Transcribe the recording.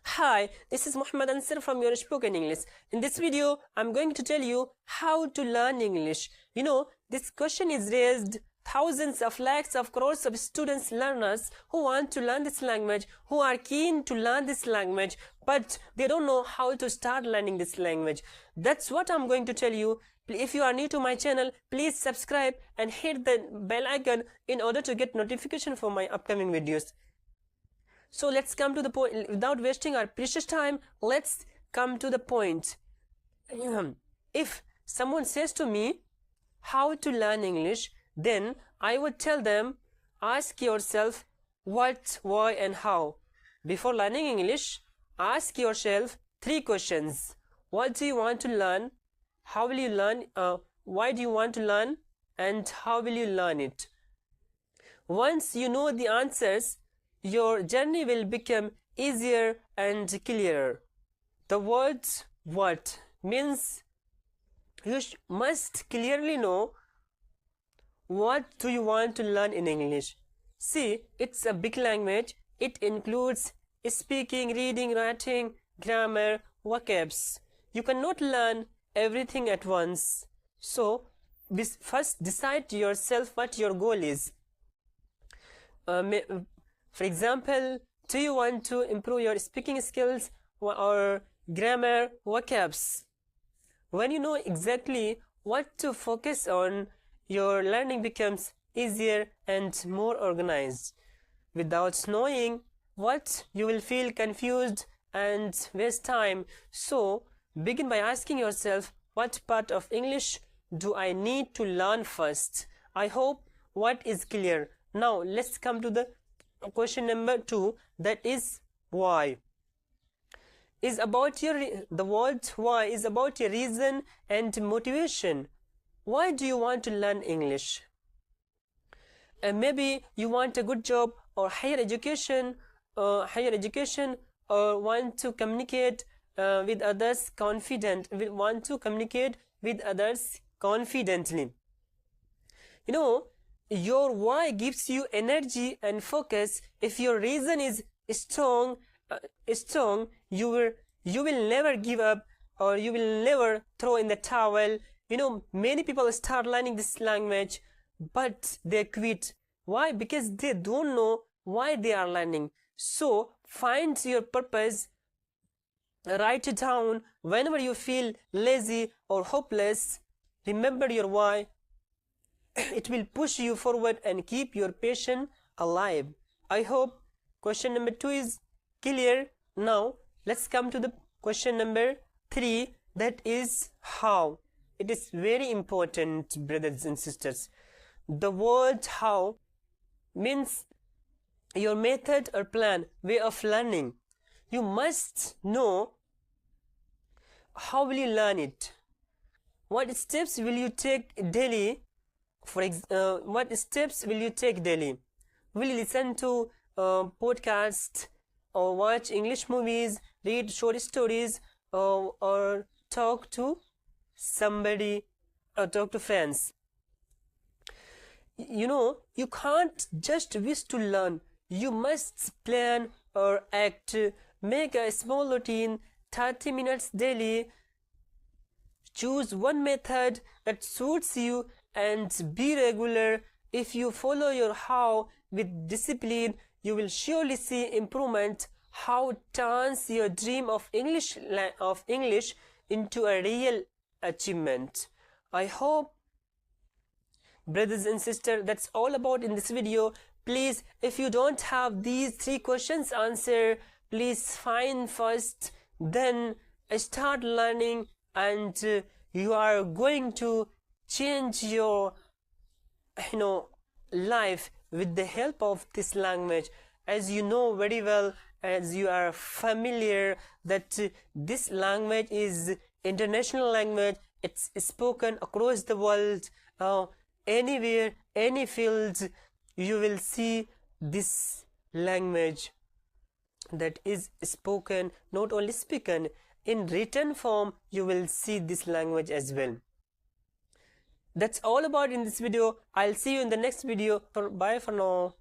Hi, this is Muhammad Ansar from your spoken English. In this video, I'm going to tell you how to learn English. This question is raised thousands of lakhs of crores of students, learners who want to learn this language, who are keen to learn this language, but they don't know how to start learning this language. That's what I'm going to tell you. If you are new to my channel, please subscribe and hit the bell icon in order to get notification for my upcoming videos. So let's come to the point. Without wasting our precious time, let's come to the point. If someone says to me how to learn English, then I would tell them, ask yourself what, why and how. Before learning English, ask yourself 3 questions. What do you want to learn? How will you learn? Why do you want to learn? And how will you learn it? Once you know the answers, your journey will become easier and clearer. The word what means you must clearly know what do you want to learn in English. See, it's a big language. It includes speaking, reading, writing, grammar, vocabs. You cannot learn everything at once. So, first decide to yourself what your goal is. For example, do you want to improve your speaking skills or grammar, vocabs? When you know exactly what to focus on, your learning becomes easier and more organized. Without knowing what, you will feel confused and waste time. So, begin by asking yourself, what part of English do I need to learn first? I hope what is clear. Now, let's come to the question number 2, that is why. The word why is about your reason and motivation. Why do you want to learn English? Maybe you want a good job or higher education, or want to communicate with others confidently. Your why gives you energy and focus. If your reason is strong, you will never give up, or you will never throw in the towel. Many people start learning this language, but they quit. Why? Because they don't know why they are learning. So find your purpose, write it down. Whenever you feel lazy or hopeless, remember your why. It will push you forward and keep your passion alive. I hope question number 2 is clear. Now let's come to the question number 3, that is how. It is very important, brothers and sisters. The word how means your method or plan, way of learning. You must know how will you learn it. What steps will you take daily? What steps will you take daily? Will you listen to podcasts, or watch English movies, read short stories, or talk to somebody, or talk to friends? You can't just wish to learn. You must plan or act. Make a small routine, 30 minutes daily. Choose one method that suits you and be regular. If you follow your how with discipline, you will surely see improvement. How turns your dream of English into a real achievement. I hope, brothers and sisters, that's all about in this video. Please, if you don't have these 3 questions answered, please find first, then start learning, and you are going to change your life with the help of this language. As you know very well, as you are familiar, that this language is international language. It's spoken across the world. Anywhere, any field, you will see this language that is spoken. Not only spoken, in written form you will see this language as well. That's all about in this video. I'll see you in the next video. Bye for now.